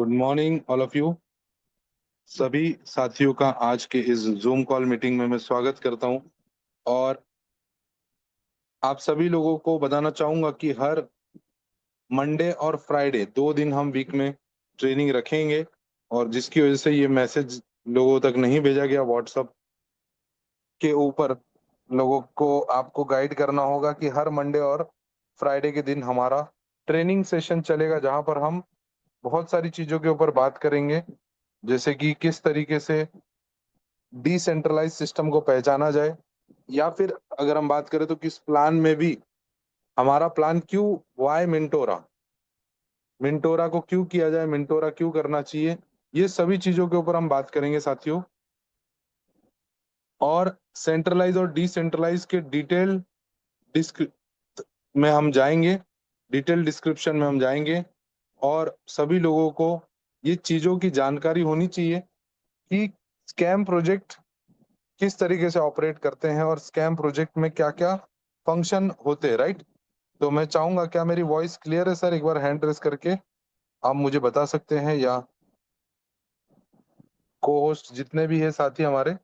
Good morning all of you. सभी साथियों का आज के इस जूम कॉल मीटिंग में मैं स्वागत करता हूं। और आप सभी लोगों को बताना चाहूंगा कि हर मंडे और फ्राइडे 2 दिन हम वीक में ट्रेनिंग रखेंगे। और जिसकी वजह से ये मैसेज लोगों तक नहीं भेजा गया व्हाट्सएप के ऊपर, लोगों को आपको गाइड करना होगा कि हर मंडे और फ्राइडे के दिन हमारा ट्रेनिंग सेशन चलेगा, जहां पर हम बहुत सारी चीजों के ऊपर बात करेंगे। जैसे कि किस तरीके से डिसेंट्रलाइज सिस्टम को पहचाना जाए, या फिर अगर हम बात करें तो किस प्लान में भी हमारा प्लान क्यों, वाई मिंटोरा, मिंटोरा को क्यों किया जाए, मिंटोरा क्यों करना चाहिए, ये सभी चीजों के ऊपर हम बात करेंगे साथियों। और सेंट्रलाइज और डिसेंट्रलाइज के डिटेल डिस्क्रि में हम जाएंगे, डिटेल डिस्क्रिप्शन में हम जाएंगे। और सभी लोगों को ये चीजों की जानकारी होनी चाहिए कि स्कैम प्रोजेक्ट किस तरीके से ऑपरेट करते हैं और स्कैम प्रोजेक्ट में क्या क्या फंक्शन होते हैं, राइट। तो मैं चाहूंगा, क्या मेरी वॉइस क्लियर है सर? एक बार हैंड रेस करके आप मुझे बता सकते हैं, या को होस्ट जितने भी है साथी हमारे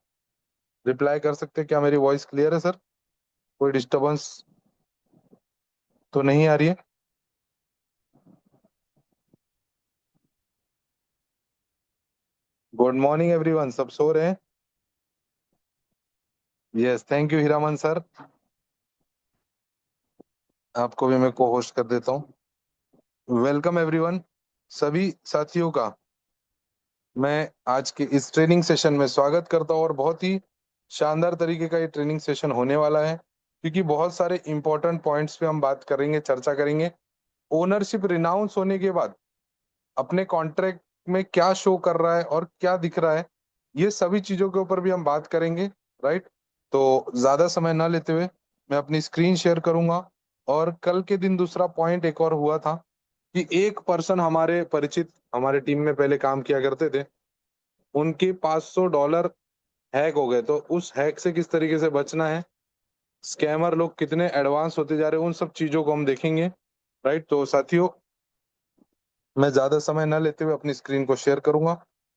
रिप्लाई कर सकते हैं। क्या मेरी वॉइस क्लियर है सर? कोई डिस्टरबेंस तो नहीं आ रही है? गुड मॉर्निंग एवरीवन, सब सो रहे हैं? Yes, thank you Hiraman sir. आपको भी मैं को होस्ट कर देता हूँ। वेलकम एवरीवन, सभी साथियों का मैं आज के इस ट्रेनिंग सेशन में स्वागत करता हूँ। और बहुत ही शानदार तरीके का ये ट्रेनिंग सेशन होने वाला है, क्योंकि बहुत सारे इंपॉर्टेंट पॉइंट्स पे हम बात करेंगे, चर्चा करेंगे। ओनरशिप रिनाउंस होने के बाद अपने कॉन्ट्रैक्ट में क्या शो कर रहा है और क्या दिख रहा है, ये सभी चीजों के ऊपर भी हम बात करेंगे, राइट। तो ज्यादा समय ना लेते हुए मैं अपनी स्क्रीन शेयर करूंगा। और कल के दिन दूसरा पॉइंट एक और हुआ था कि एक पर्सन, हमारे परिचित, हमारे टीम में पहले काम किया करते थे, उनके $500 हैक हो गए। तो उस हैक से किस तरीके से बचना है, स्कैमर लोग कितने एडवांस होते जा रहे हैं, उन सब चीजों को हम देखेंगे, राइट। तो साथियों, मैं ज्यादा समय न लेते हुए अपनी स्क्रीन को शेयर करूंगा।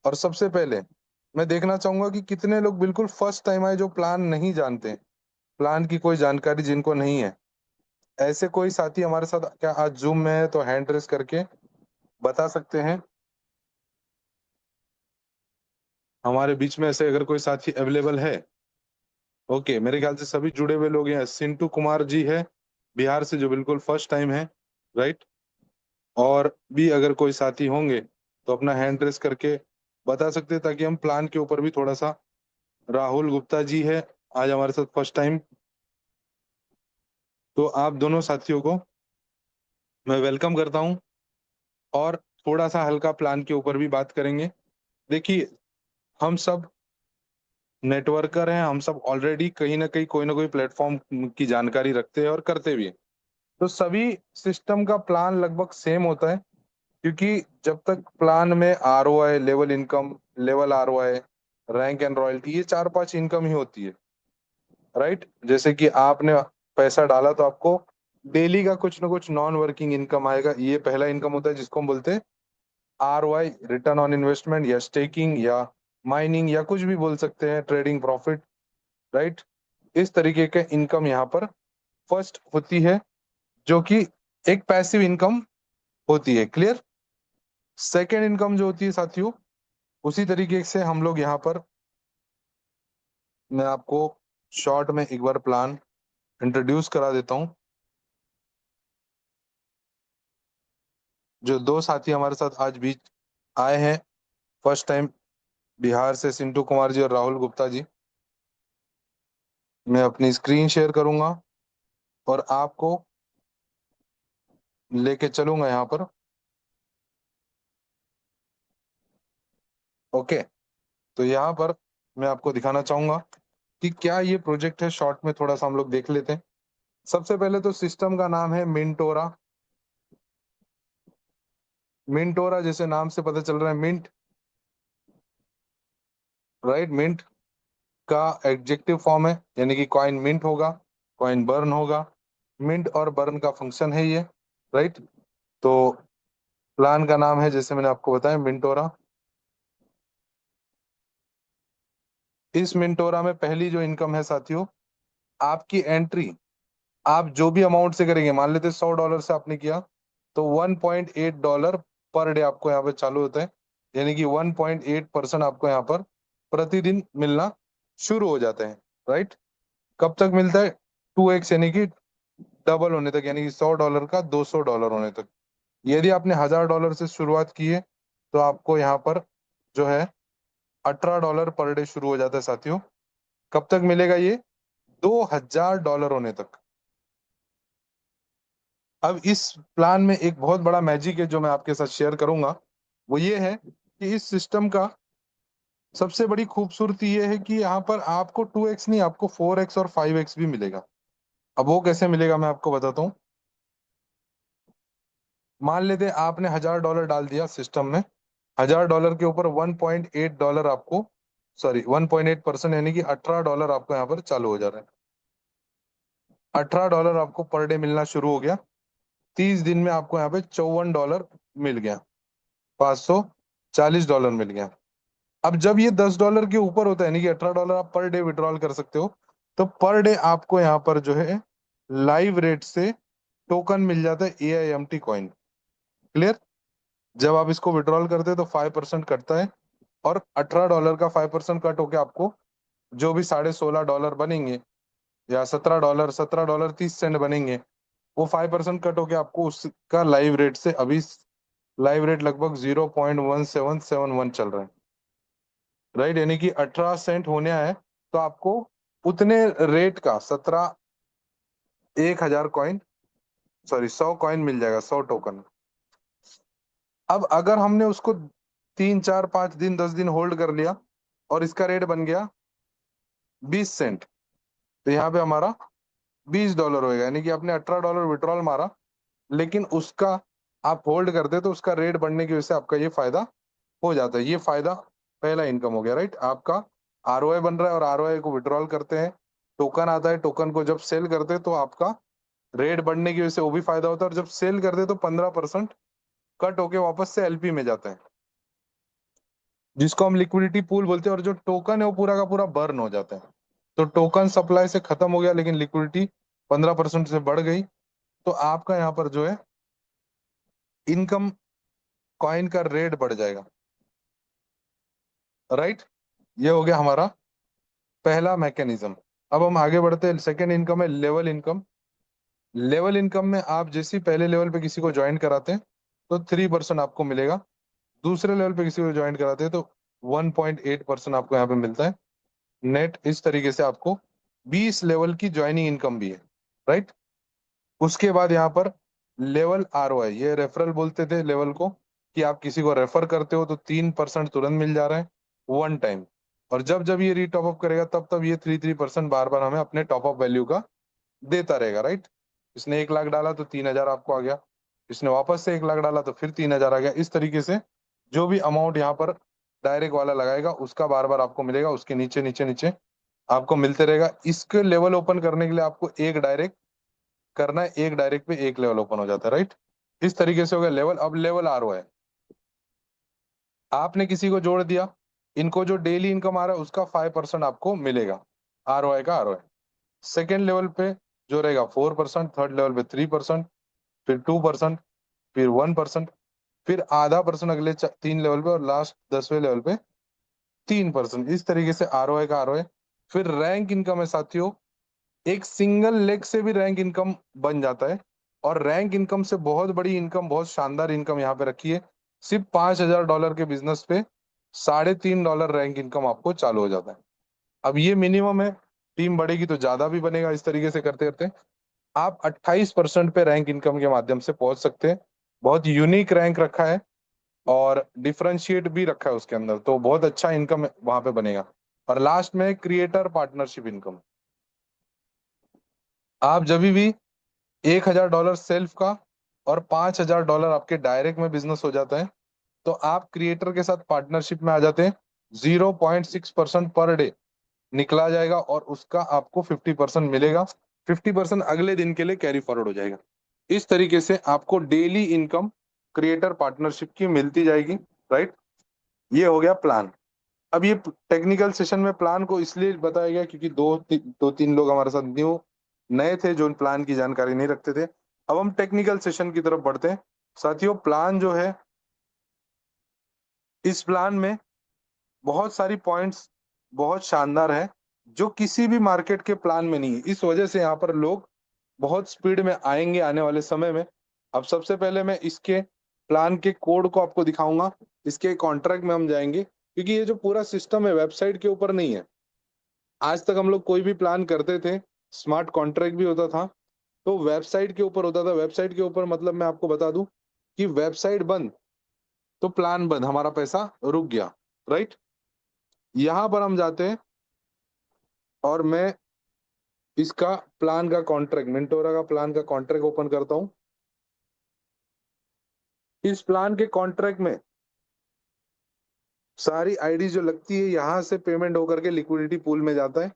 और सबसे पहले मैं देखना चाहूंगा कि कितने लोग बिल्कुल फर्स्ट टाइम आए, जो प्लान नहीं जानते, प्लान की कोई जानकारी जिनको नहीं है। ऐसे कोई साथी हमारे साथ क्या आज जूम में है तो हैंड रेस करके बता सकते हैं। हमारे बीच में ऐसे अगर कोई साथी अवेलेबल है? ओके, मेरे ख्याल से सभी जुड़े हुए लोग हैं। सिंटू कुमार जी है बिहार से, जो बिल्कुल फर्स्ट टाइम है, राइट। और भी अगर कोई साथी होंगे तो अपना हैंड रेस करके बता सकते हैं, ताकि हम प्लान के ऊपर भी थोड़ा सा। राहुल गुप्ता जी है आज हमारे साथ फर्स्ट टाइम। तो आप दोनों साथियों को मैं वेलकम करता हूं। और थोड़ा सा हल्का प्लान के ऊपर भी बात करेंगे। देखिए, हम सब नेटवर्कर हैं, हम सब ऑलरेडी कहीं ना कहीं कोई ना कोई प्लेटफॉर्म की जानकारी रखते हैं और करते भी हैं। तो सभी सिस्टम का प्लान लगभग सेम होता है, क्योंकि जब तक प्लान में ROI, level income, level ROI, rank and royalty, ये 4-5 इनकम ही होती है, राइट। जैसे कि आपने पैसा डाला तो आपको डेली का कुछ ना कुछ नॉन वर्किंग इनकम आएगा। ये पहला इनकम होता है, जिसको हम बोलते हैं ROI, रिटर्न ऑन इन्वेस्टमेंट, या स्टेकिंग, या माइनिंग, या कुछ भी बोल सकते हैं, ट्रेडिंग प्रॉफिट, राइट। इस तरीके का इनकम यहाँ पर फर्स्ट होती है, जो कि एक पैसिव इनकम होती है, क्लियर। सेकेंड इनकम जो होती है साथियों, उसी तरीके से हम लोग यहाँ पर, मैं आपको शॉर्ट में एक बार प्लान इंट्रोड्यूस करा देता हूँ। जो दो साथी हमारे साथ आज बीच आए हैं फर्स्ट टाइम, बिहार से सिंटू कुमार जी और राहुल गुप्ता जी, मैं अपनी स्क्रीन शेयर करूंगा और आपको लेके चलूंगा यहाँ पर। ओके, तो यहाँ पर मैं आपको दिखाना चाहूंगा कि क्या ये प्रोजेक्ट है। शॉर्ट में थोड़ा सा हम लोग देख लेते हैं। सबसे पहले तो सिस्टम का नाम है मिंटोरा। मिंटोरा, जैसे नाम से पता चल रहा है, मिंट, राइट। मिंट का एडजेक्टिव फॉर्म है, यानी कि कॉइन मिंट होगा, कॉइन बर्न होगा। मिंट और बर्न का फंक्शन है ये, राइट। तो प्लान का नाम है, जैसे मैंने आपको बताया, मिंटोरा। इस मिंटोरा में पहली जो इनकम है साथियों, आपकी एंट्री आप जो भी अमाउंट से करेंगे, मान लेते $100 से आपने किया, तो $1.8 पर डे आपको यहाँ पे चालू होता है। यानी कि 1.8% आपको यहाँ पर प्रतिदिन मिलना शुरू हो जाते हैं। राइट। कब तक मिलता है? 2x, यानी कि डबल होने तक, यानी कि $100 का $200 होने तक। यदि आपने $1000 से शुरुआत की है, तो आपको यहाँ पर जो है $18 पर डे शुरू हो जाता है साथियों। कब तक मिलेगा ये? $2000 होने तक। अब इस प्लान में एक बहुत बड़ा मैजिक है जो मैं आपके साथ शेयर करूंगा। वो ये है कि इस सिस्टम का सबसे बड़ी खूबसूरती ये है कि यहाँ पर आपको 2x नहीं, आपको 4x और 5x भी मिलेगा। अब वो कैसे मिलेगा मैं आपको बताता हूँ। मान लेते हैं आपने $1000 डाल दिया सिस्टम में। $1000 के ऊपर $1.8 आपको, सॉरी, 1.8% यानी कि $18 आपको यहाँ पर चालू हो जा रहा है। $18 आपको पर डे मिलना शुरू हो गया। 30 दिन में आपको यहाँ पे $54 मिल गया, $540 मिल गया। अब जब ये $10 के ऊपर होता है, यानी कि $18 आप पर डे विड्रॉल कर सकते हो, तो पर डे आपको यहाँ पर जो है लाइव रेट से टोकन मिल जाता है, AIMT कॉइन। क्लियर? जब आप इसको विड्रॉल करते हैं तो 5% कटता है, और $18 का 5% कट होके आपको जो भी $16.5 बनेंगे, या $17, बनेंगे, वो 5% कट होके आपको उसका लाइव रेट से, अभी लाइव रेट लगभग 0.1771 चल रहा है। राइट। यानी कि 18 सेंट होने आए, तो आपको उतने रेट का 1,000 कॉइन, सॉरी 100 कॉइन मिल जाएगा, 100 टोकन। अब अगर हमने उसको 3 4 5 दिन 10 दिन होल्ड कर लिया और इसका रेट बन गया 20 सेंट, तो यहाँ पे हमारा $20 होएगा। यानी कि आपने $18 विड्रॉल मारा, लेकिन उसका आप होल्ड करते तो उसका रेट बढ़ने की वजह से आपका ये फायदा हो जाता है। ये फायदा पहला इनकम हो गया। राइट। आपका ROI बन रहा है, और ROI को विड्रॉल करते हैं, टोकन आता है, टोकन को जब सेल करते हैं तो आपका रेट बढ़ने की वजह से वो भी फायदा होता है, और जब सेल करते हैं तो 15% कट होके वापस से LP में जाता है, जिसको हम लिक्विडिटी पूल बोलते हैं। और जो टोकन है वो पूरा का पूरा बर्न हो जाता है। तो टोकन सप्लाई से खत्म हो गया, लेकिन लिक्विडिटी 15% से बढ़ गई, तो आपका यहाँ पर जो है इनकम कॉइन का रेट बढ़ जाएगा। राइट। ये हो गया हमारा पहला मैकेनिज्म। अब हम आगे बढ़ते हैं। सेकेंड इनकम है लेवल इनकम। लेवल इनकम में आप जैसे ही पहले लेवल पे किसी को ज्वाइन कराते हैं तो 3% आपको मिलेगा। दूसरे लेवल पे किसी को ज्वाइन कराते हैं तो 1.8% आपको यहाँ पे मिलता है नेट। इस तरीके से आपको 20 लेवल की ज्वाइनिंग इनकम भी है। राइट। उसके बाद यहाँ पर लेवल ROI, ये रेफरल बोलते थे लेवल को, कि आप किसी को रेफर करते हो तो 3% तुरंत मिल जा रहा है, वन टाइम। और जब जब ये रीटॉप अप करेगा तब तब ये 3% बार बार हमें अपने टॉप अप वैल्यू का देता रहेगा। राइट। इसने 1 लाख डाला तो 3000 आपको आ गया, इसने वापस से 1 लाख डाला तो फिर 3000 आ गया। इस तरीके से जो भी अमाउंट यहाँ पर डायरेक्ट वाला लगाएगा उसका बार बार आपको मिलेगा, उसके नीचे नीचे नीचे आपको मिलते रहेगा। इसके लेवल ओपन करने के लिए आपको एक डायरेक्ट करना है, एक डायरेक्ट पे एक लेवल ओपन हो जाता है। राइट। इस तरीके से हो गया लेवल। अब लेवल ROI, आपने किसी को जोड़ दिया, इनको जो डेली इनकम आ रहा है उसका 5% आपको मिलेगा, ROI का ROI। सेकेंड लेवल पे जो रहेगा 4%, थर्ड लेवल पे 3%, फिर 2%, फिर 1%, फिर आधा परसेंट अगले 3 लेवल पे, और लास्ट 10वें लेवल पे 3%। इस तरीके से ROI का ROI। फिर रैंक इनकम है साथियों। एक सिंगल लेग से भी रैंक इनकम बन जाता है, और रैंक इनकम से बहुत बड़ी इनकम, बहुत शानदार इनकम यहाँ पे रखी है। सिर्फ $5000 के बिजनेस पे $3.5 रैंक इनकम आपको चालू हो जाता है। अब ये मिनिमम है, टीम बढ़ेगी तो ज्यादा भी बनेगा। इस तरीके से करते करते आप 28% पे रैंक इनकम के माध्यम से पहुंच सकते हैं। बहुत यूनिक रैंक रखा है, और डिफरेंशिएट भी रखा है उसके अंदर, तो बहुत अच्छा इनकम वहां पे बनेगा। और लास्ट में क्रिएटर पार्टनरशिप इनकम। आप जब भी $1000 सेल्फ का और $5000 आपके डायरेक्ट में बिजनेस हो जाता है, तो आप क्रिएटर के साथ पार्टनरशिप में आ जाते हैं। 0.6% पर डे निकला जाएगा, और उसका आपको 50% मिलेगा। 50% अगले दिन के लिए कैरी फॉरवर्ड हो जाएगा। इस तरीके से आपको डेली इनकम क्रिएटर पार्टनरशिप की मिलती जाएगी, राइट। ये हो गया प्लान। अब ये टेक्निकल सेशन में प्लान को इसलिए बताया गया क्योंकि दो तीन लोग हमारे साथ नए थे जो प्लान की जानकारी नहीं रखते थे। अब हम टेक्निकल सेशन की तरफ बढ़ते हैं। साथियों, प्लान जो है, इस प्लान में बहुत सारी पॉइंट्स बहुत शानदार है जो किसी भी मार्केट के प्लान में नहीं है। इस वजह से यहाँ पर लोग बहुत स्पीड में आएंगे आने वाले समय में। अब सबसे पहले मैं इसके प्लान के कोड को आपको दिखाऊंगा। इसके कॉन्ट्रैक्ट में हम जाएंगे क्योंकि ये जो पूरा सिस्टम है वेबसाइट के ऊपर नहीं है। आज तक हम लोग कोई भी प्लान करते थे, स्मार्ट कॉन्ट्रैक्ट भी होता था तो वेबसाइट के ऊपर होता था। वेबसाइट के ऊपर मतलब मैं आपको बता दूं कि वेबसाइट बंद तो प्लान बंद, हमारा पैसा रुक गया, राइट। यहां पर हम जाते हैं और मैं इसका प्लान का कॉन्ट्रैक्ट, मिंटोरा का प्लान का कॉन्ट्रैक्ट ओपन करता हूं। इस प्लान के कॉन्ट्रैक्ट में सारी आईडी जो लगती है यहां से पेमेंट होकर के लिक्विडिटी पूल में जाता है,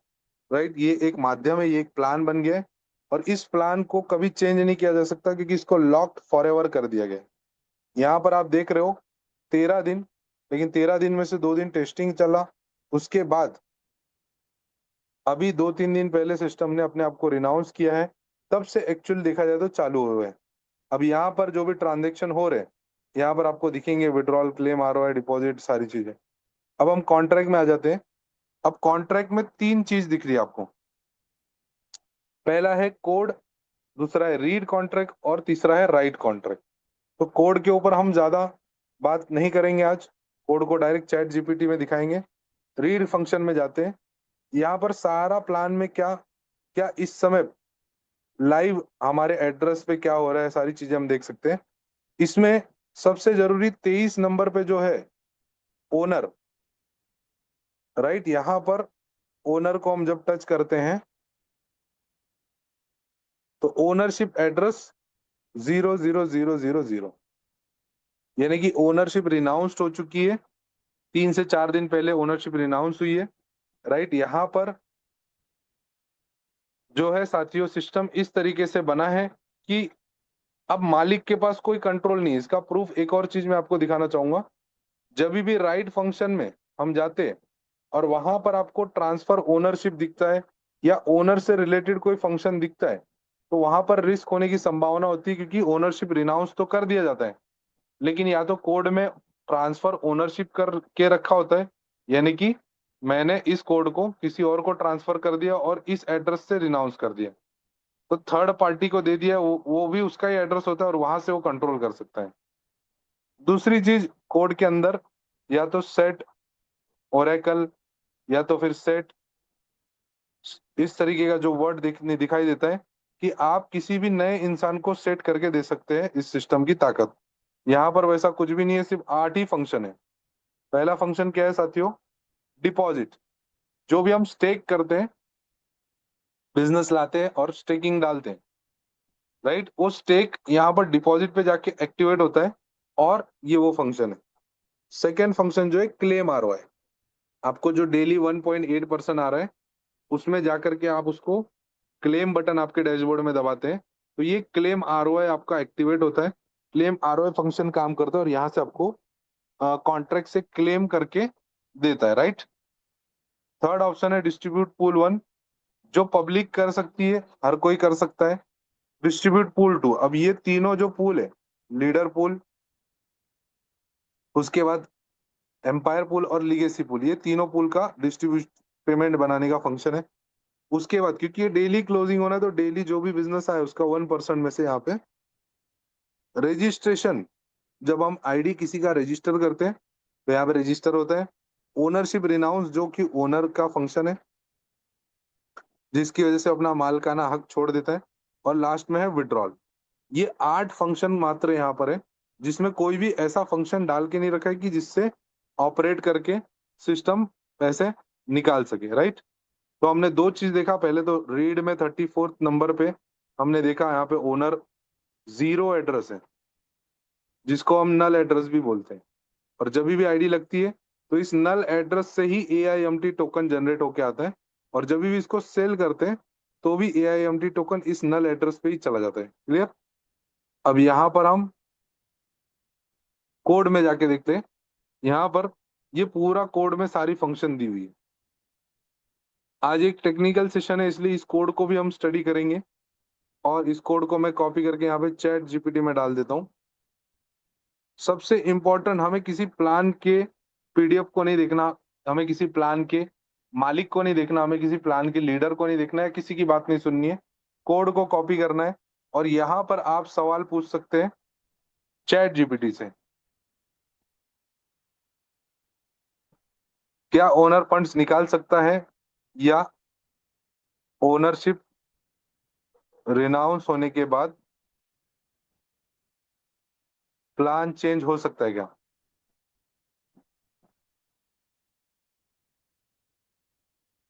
राइट। ये एक माध्यम है, ये एक प्लान बन गया है और इस प्लान को कभी चेंज नहीं किया जा सकता क्योंकि इसको लॉक्ड फॉरएवर कर दिया गया है। यहाँ पर आप देख रहे हो 13 दिन, लेकिन 13 दिन में से 2 दिन टेस्टिंग चला। उसके बाद अभी 2-3 दिन पहले सिस्टम ने अपने आप को रिनाउंस किया है, तब से एक्चुअल देखा जाए तो चालू हुए हैं। अब यहाँ पर जो भी ट्रांजेक्शन हो रहे हैं यहाँ पर आपको दिखेंगे, विड्रॉल, क्लेम, आरओआई, डिपॉजिट, सारी चीजें। अब हम कॉन्ट्रैक्ट में आ जाते हैं। अब कॉन्ट्रैक्ट में 3 चीज दिख रही है आपको। पहला है कोड, दूसरा है रीड कॉन्ट्रैक्ट और तीसरा है राइट कॉन्ट्रैक्ट। तो कोड के ऊपर हम ज्यादा बात नहीं करेंगे आज, कोड को डायरेक्ट चैट जीपीटी में दिखाएंगे। रीड फंक्शन में जाते हैं। यहाँ पर सारा प्लान में क्या क्या इस समय लाइव हमारे एड्रेस पे क्या हो रहा है सारी चीजें हम देख सकते हैं। इसमें सबसे जरूरी 23 नंबर पे जो है ओनर, राइट। यहाँ पर ओनर को हम जब टच करते हैं तो ओनरशिप एड्रेस 00000, यानी कि ओनरशिप रिनाउंस्ड हो चुकी है। 3 से 4 दिन पहले ओनरशिप रिनाउंस हुई है, राइट। यहाँ पर जो है साथियों सिस्टम इस तरीके से बना है कि अब मालिक के पास कोई कंट्रोल नहीं है। इसका प्रूफ एक और चीज मैं आपको दिखाना चाहूंगा। जब भी राइट फंक्शन में हम जाते हैं और वहां पर आपको ट्रांसफर ओनरशिप दिखता है या ओनर से रिलेटेड कोई फंक्शन दिखता है तो वहां पर रिस्क होने की संभावना होती है क्योंकि ओनरशिप रिनाउंस तो कर दिया जाता है लेकिन या तो कोड में ट्रांसफर ओनरशिप कर के रखा होता है, यानी कि मैंने इस कोड को किसी और को ट्रांसफर कर दिया और इस एड्रेस से रिनाउंस कर दिया तो थर्ड पार्टी को दे दिया, वो भी उसका ही एड्रेस होता है और वहां से वो कंट्रोल कर सकता है। दूसरी चीज, कोड के अंदर या तो सेट ओरेकल या तो फिर सेट, इस तरीके का जो वर्ड दिखाई देता है कि आप किसी भी नए इंसान को सेट करके दे सकते हैं इस सिस्टम की ताकत। यहाँ पर वैसा कुछ भी नहीं है, सिर्फ 8 ही फंक्शन है। पहला फंक्शन क्या है साथियों? डिपॉजिट। जो भी हम स्टेक करते हैं, बिजनेस लाते हैं और स्टेकिंग डालते हैं, राइट, वो स्टेक यहाँ पर डिपॉजिट पे जाके एक्टिवेट होता है और ये वो फंक्शन है। सेकेंड फंक्शन जो है क्लेम आरओआई। आपको जो डेली 1.8% आ रहा है उसमें जाकर के आप उसको क्लेम बटन आपके डैशबोर्ड में दबाते हैं तो ये क्लेम आरओआई आपका एक्टिवेट होता है। क्लेम आरओआई फंक्शन काम करता है और यहाँ से आपको कॉन्ट्रैक्ट से क्लेम करके देता है, राइट। थर्ड ऑप्शन है डिस्ट्रीब्यूट पूल 1, जो पब्लिक कर सकती है, हर कोई कर सकता है। डिस्ट्रीब्यूट पूल 2, अब ये तीनों जो पूल है, लीडर पूल, उसके बाद एम्पायर पूल और लीगेसी पूल, ये तीनों पूल का डिस्ट्रीब्यूट पेमेंट बनाने का फंक्शन है। उसके बाद क्योंकि ये डेली क्लोजिंग होना है तो डेली जो भी बिजनेस आए उसका 1% में से यहाँ पे रजिस्ट्रेशन, जब हम आईडी किसी का रजिस्टर करते हैं तो यहाँ पे रजिस्टर होता है। ओनरशिप रिनाउंस, जो कि ओनर का फंक्शन है जिसकी वजह से अपना मालकाना हक छोड़ देता है। और लास्ट में है विड्रॉल। ये 8 फंक्शन मात्र यहाँ पर है जिसमें कोई भी ऐसा फंक्शन डाल के नहीं रखा है कि जिससे ऑपरेट करके सिस्टम पैसे निकाल सके, राइट। तो हमने 2 चीज देखा। पहले तो रीड में 34 नंबर पे हमने देखा यहाँ पे ओनर जीरो एड्रेस है जिसको हम नल एड्रेस भी बोलते हैं और जब भी आईडी लगती है तो इस नल एड्रेस से ही AIMT टोकन जनरेट होके आता है और जब भी इसको सेल करते हैं तो भी AIMT टोकन इस नल एड्रेस पे ही चला जाता है। क्लियर? अब यहाँ पर हम कोड में जाके देखते हैं। यहाँ पर ये पूरा कोड में सारी फंक्शन दी हुई है। आज एक टेक्निकल सेशन है, इसलिए इस कोड को भी हम स्टडी करेंगे, और इस कोड को मैं कॉपी करके यहाँ पे चैट जीपीटी में डाल देता हूँ। सबसे इंपॉर्टेंट, हमें किसी प्लान के पीडीएफ को नहीं देखना, हमें किसी प्लान के मालिक को नहीं देखना, हमें किसी प्लान के लीडर को नहीं देखना है, किसी की बात नहीं सुननी है, कोड को कॉपी करना है। और यहाँ पर आप सवाल पूछ सकते हैं चैट जीपीटी से। क्या ओनर फंड्स निकाल सकता है, या ओनरशिप रिनाउंस होने के बाद प्लान चेंज हो सकता है क्या?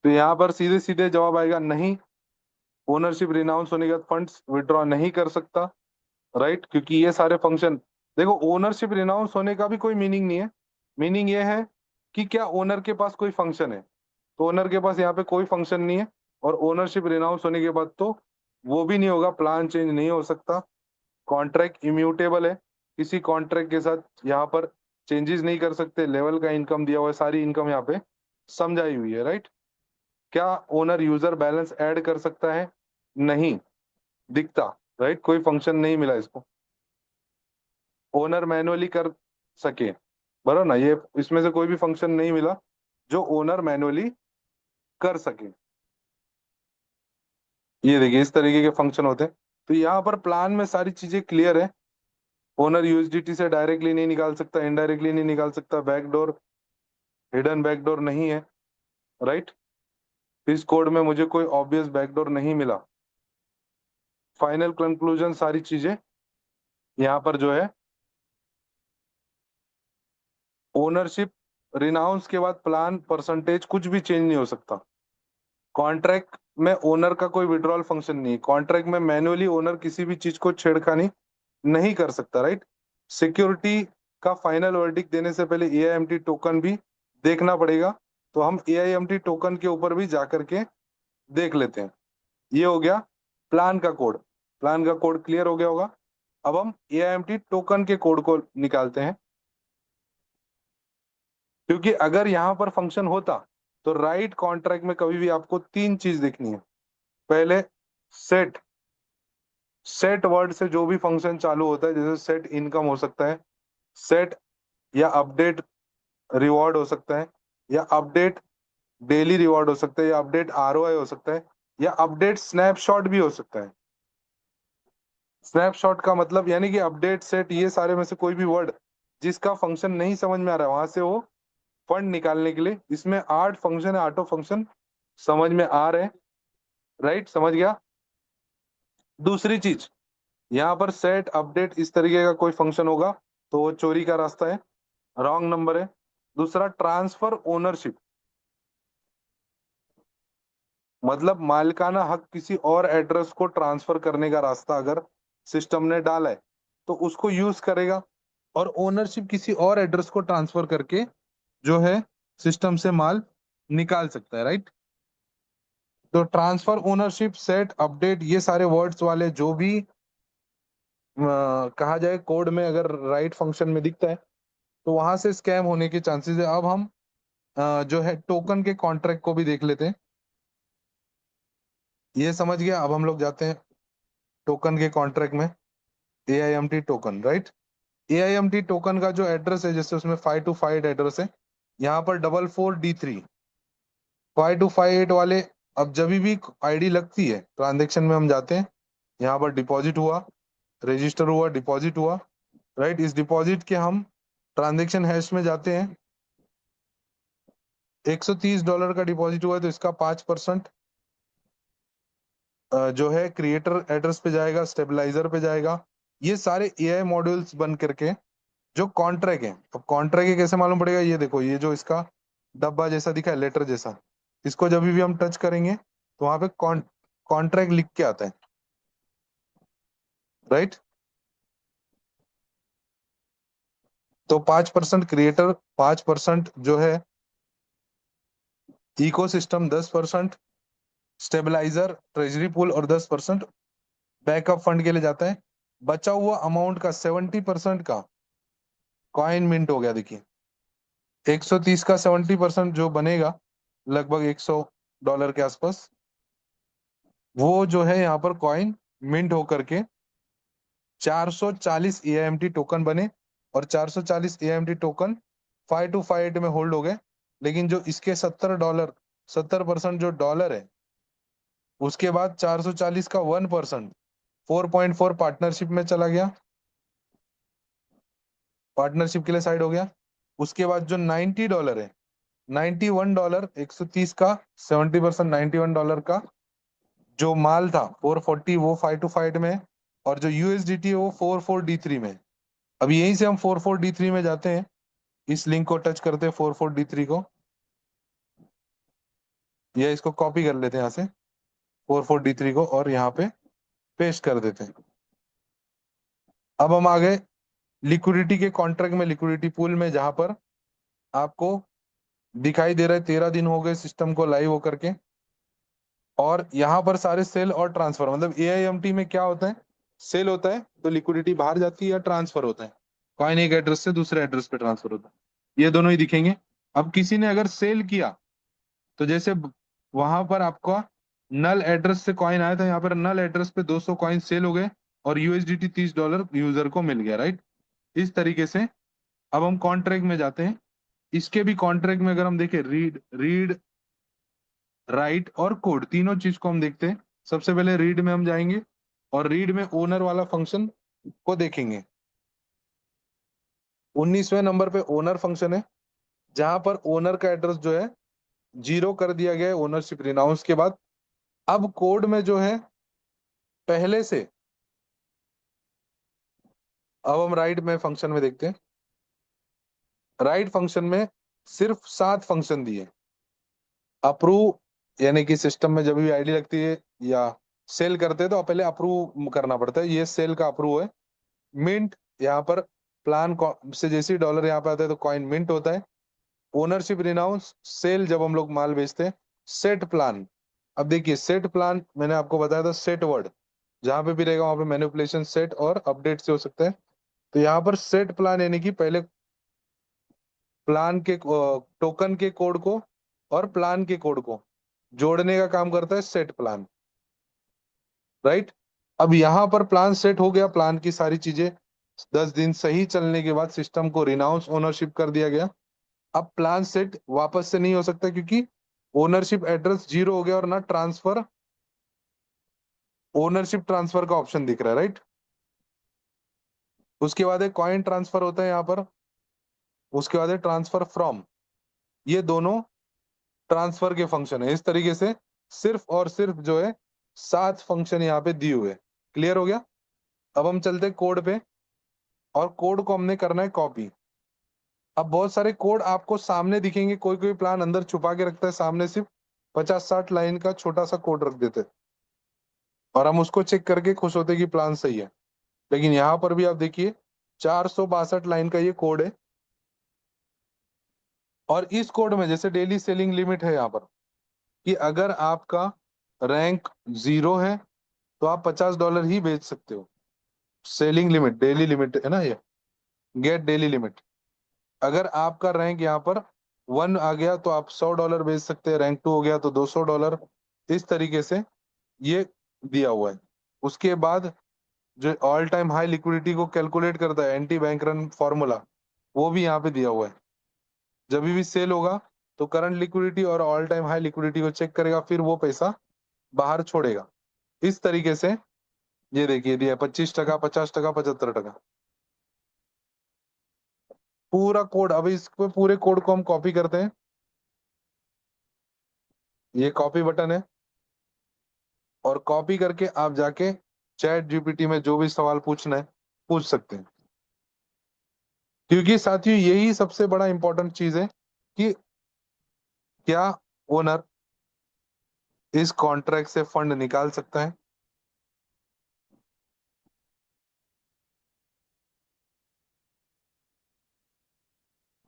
तो यहाँ पर सीधे सीधे जवाब आएगा नहीं, ओनरशिप रिनाउंस होने के बाद फंड्स विड्रॉ नहीं कर सकता, राइट। क्योंकि ये सारे फंक्शन, देखो ओनरशिप रिनाउंस होने का भी कोई मीनिंग नहीं है। मीनिंग ये है कि क्या ओनर के पास कोई फंक्शन है, तो ओनर के पास यहाँ पे कोई फंक्शन नहीं है, और ओनरशिप रिनाउंस होने के बाद तो वो भी नहीं होगा, प्लान चेंज नहीं हो सकता। कॉन्ट्रैक्ट इम्यूटेबल है, किसी कॉन्ट्रैक्ट के साथ यहाँ पर चेंजेस नहीं कर सकते। लेवल का इनकम दिया हुआ है, सारी इनकम यहाँ पे समझाई हुई है, राइट। क्या ओनर यूजर बैलेंस ऐड कर सकता है? नहीं दिखता, राइट, कोई फंक्शन नहीं मिला इसको। ओनर मैनुअली कर सके, बराबर ना, ये इसमें से कोई भी फंक्शन नहीं मिला जो ओनर मैनुअली कर सके। ये देखिए इस तरीके के फंक्शन होते हैं। तो यहाँ पर प्लान में सारी चीजें क्लियर है। ओनर यूएसडीटी से डायरेक्टली नहीं निकाल सकता, इनडायरेक्टली नहीं निकाल सकता, बैकडोर, हिडन बैकडोर नहीं है, राइट। इस कोड में मुझे कोई ऑब्वियस बैकडोर नहीं मिला। फाइनल कंक्लूजन सारी चीजें यहाँ पर जो है, ओनरशिप रिनाउंस के बाद प्लान परसेंटेज कुछ भी चेंज नहीं हो सकता। कॉन्ट्रैक्ट में ओनर का कोई विड्रॉल फंक्शन नहीं है। कॉन्ट्रैक्ट में मैन्युअली ओनर किसी भी चीज को छेड़खानी नहीं कर सकता, राइट। सिक्योरिटी का फाइनल वर्डिक्ट देने से पहले एआईएमटी टोकन भी देखना पड़ेगा, तो हम एआईएमटी टोकन के ऊपर भी जाकर के देख लेते हैं। ये हो गया प्लान का कोड। प्लान का कोड क्लियर हो गया होगा। अब हम एआईएमटी टोकन के कोड को निकालते हैं, क्योंकि अगर यहाँ पर फंक्शन होता तो राइट कॉन्ट्रैक्ट में कभी भी आपको तीन चीज देखनी है। पहले सेट, सेट वर्ड से जो भी फंक्शन चालू होता है, जैसे सेट इनकम हो सकता है, सेट या अपडेट रिवॉर्ड हो सकता है, या अपडेट डेली रिवॉर्ड हो सकता है, या अपडेट आरओआई हो सकता है, या अपडेट स्नैपशॉट भी हो सकता है। स्नैपशॉट का मतलब यानी कि अपडेट, सेट, ये सारे में से कोई भी वर्ड जिसका फंक्शन नहीं समझ में आ रहा है, वहां से वो फंड निकालने के लिए, इसमें 8 फंक्शन है, 8 फंक्शन समझ में आ रहे हैं, राइट, समझ गया। दूसरी चीज, यहाँ पर सेट अपडेट इस तरीके का कोई फंक्शन होगा तो वो चोरी का रास्ता है, रॉन्ग नंबर है। दूसरा, ट्रांसफर ओनरशिप, मतलब मालिकाना हक किसी और एड्रेस को ट्रांसफर करने का रास्ता अगर सिस्टम ने डाला है तो उसको यूज करेगा, और ओनरशिप किसी और एड्रेस को ट्रांसफर करके जो है सिस्टम से माल निकाल सकता है, राइट। तो ट्रांसफर ओनरशिप, सेट, अपडेट, ये सारे वर्ड्स वाले जो भी कहा जाए कोड में अगर राइट फंक्शन में दिखता है तो वहां से स्कैम होने के चांसेस है। अब हम जो है टोकन के कॉन्ट्रैक्ट को भी देख लेते हैं। ये समझ गया। अब हम लोग जाते हैं टोकन के कॉन्ट्रैक्ट में, एआईएमटी टोकन, राइट। एआईएमटी टोकन का जो एड्रेस है, जैसे उसमें 525 एड्रेस है, यहाँ पर 44D3 5258 वाले। अब जब भी आईडी लगती है ट्रांजेक्शन में हम जाते हैं, यहाँ पर डिपॉजिट हुआ, रजिस्टर हुआ, डिपॉजिट हुआ, राइट। इस डिपॉजिट के हम ट्रांजेक्शन हैश में जाते हैं। $130 का डिपॉजिट हुआ है तो इसका 5% जो है क्रिएटर एड्रेस पे जाएगा, स्टेबलाइजर पे जाएगा। ये सारे एआई मॉड्यूल्स बन करके जो कॉन्ट्रैक्ट है। अब कॉन्ट्रैक्ट है कैसे मालूम पड़ेगा? ये देखो, ये जो इसका डब्बा जैसा दिखा है, लेटर जैसा, इसको जब भी हम टच करेंगे तो वहां पे कॉन्ट्रैक्ट लिख के आता है, राइट। तो 5% क्रिएटर, 5% जो है इकोसिस्टम, 10% स्टेबलाइजर ट्रेजरी पूल, और 10% बैकअप फंड के लिए जाता है। बचा हुआ अमाउंट का 70% का कॉइन मिंट हो गया। देखिए 130 का 70% जो बनेगा, लगभग $100 के आसपास, वो जो है यहाँ पर कॉइन मिंट होकर के 440 AIMT टोकन बने, और 440 AIMT टोकन 5258 में होल्ड हो गए। लेकिन जो इसके $70, 70% जो डॉलर है, उसके बाद 440 का 1% 4.4 पार्टनरशिप में चला गया, पार्टनरशिप के लिए साइड हो गया। उसके बाद जो $90 है, $91, 130 का 70% $91 का जो माल था 440, वो 5258 में है, और जो USDT है वो 44D3 में है। अब यहीं से हम 44D3 में जाते हैं, इस लिंक को टच करते हैं 44D3 को, या इसको कॉपी कर लेते हैं यहाँ से 44D3 को, और यहाँ पे पेस्ट कर देते हैं। अब हम आ गए लिक्विडिटी के कॉन्ट्रैक्ट में, लिक्विडिटी पूल में, जहां पर आपको दिखाई दे रहा है 13 दिन हो गए सिस्टम को लाइव होकर के, और यहाँ पर सारे सेल और ट्रांसफर, मतलब AIMT में क्या होता है, सेल होता है तो लिक्विडिटी बाहर जाती है, या ट्रांसफर होता है, कॉइन एक एड्रेस से दूसरे एड्रेस पे ट्रांसफर होता है, ये दोनों ही दिखेंगे। अब किसी ने अगर सेल किया, तो जैसे वहां पर आपका नल एड्रेस से कॉइन आया था, यहाँ पर नल एड्रेस पे 200 कॉइन सेल हो गए, और USDT $30 यूजर को मिल गया, राइट। इस तरीके से अब हम कॉन्ट्रैक्ट में जाते हैं। इसके भी कॉन्ट्रैक्ट में अगर हम देखें, रीड रीड राइट और कोड, तीनों चीज को हम देखते हैं। सबसे पहले रीड में हम जाएंगे, और रीड में ओनर वाला फंक्शन को देखेंगे। 19वें नंबर पे ओनर फंक्शन है, जहां पर ओनर का एड्रेस जो है 0 कर दिया गया है ओनरशिप रिनाउंस के बाद। अब कोड में जो है पहले से, अब हम राइट में फंक्शन में देखते हैं। राइट फंक्शन में सिर्फ 7 फंक्शन दिए। अप्रूव, यानी कि सिस्टम में जब भी आईडी लगती है या सेल करते हैं तो पहले अप्रूव करना पड़ता है, ये सेल का अप्रूव है। मिंट, यहाँ पर प्लान से जैसे डॉलर यहाँ पे आता है तो कॉइन मिंट होता है। ओनरशिप रिनाउंस, सेल जब हम लोग माल बेचते हैं। सेट प्लान, अब देखिए सेट प्लान मैंने आपको बताया था, सेट वर्ड जहां पे भी रहेगा वहां पे मैनिपुलेशन सेट और अपडेट से हो सकता है। तो यहाँ पर सेट प्लान यानी कि पहले प्लान के टोकन के कोड को और प्लान के कोड को जोड़ने का काम करता है सेट प्लान, राइट। अब यहाँ पर प्लान सेट हो गया, प्लान की सारी चीजें 10 दिन सही चलने के बाद सिस्टम को रिनाउंस ओनरशिप कर दिया गया। अब प्लान सेट वापस से नहीं हो सकता, क्योंकि ओनरशिप एड्रेस 0 हो गया, और ना ट्रांसफर, ओनरशिप ट्रांसफर का ऑप्शन दिख रहा है, राइट। उसके बाद एक कॉइन ट्रांसफर होता है यहाँ पर, उसके बाद है ट्रांसफर फ्रॉम। ये दोनों ट्रांसफर के फंक्शन है। इस तरीके से सिर्फ और सिर्फ जो है 7 फंक्शन यहाँ पे दिए हुए। क्लियर हो गया। अब हम चलते हैं कोड पे, और कोड को हमने करना है कॉपी। अब बहुत सारे कोड आपको सामने दिखेंगे, कोई कोई प्लान अंदर छुपा के रखता है, सामने सिर्फ 50-60 लाइन का छोटा सा कोड रख देते हैं, और हम उसको चेक करके खुश होते हैं कि प्लान सही है। लेकिन यहाँ पर भी आप देखिए 462 लाइन का ये कोड है, और इस कोड में जैसे डेली सेलिंग लिमिट है यहाँ पर, कि अगर आपका रैंक 0 है तो आप $50 ही बेच सकते हो। सेलिंग लिमिट, डेली लिमिट है ना ये, गेट डेली लिमिट। अगर आपका रैंक यहाँ पर 1 आ गया तो आप $100 बेच सकते हैं, रैंक 2 हो गया तो $200। इस तरीके से ये दिया हुआ है। उसके बाद जो ऑल टाइम हाई लिक्विडिटी को कैलकुलेट करता है, एंटी बैंक रन फॉर्मूला, वो भी यहाँ पे दिया हुआ है। जब भी सेल होगा तो करंट लिक्विडिटी और ऑल टाइम हाई लिक्विडिटी को चेक करेगा, फिर वो पैसा बाहर छोड़ेगा। इस तरीके से ये देखिए दिया 25%, 50%, 75%, पूरा कोड। अब इस पे पूरे कोड को हम कॉपी करते हैं, ये कॉपी बटन है, और कॉपी करके आप जाके चैट जीपीटी में जो भी सवाल पूछना है पूछ सकते हैं। क्योंकि साथियों यही सबसे बड़ा इंपॉर्टेंट चीज है, कि क्या ओनर इस कॉन्ट्रैक्ट से फंड निकाल सकता है,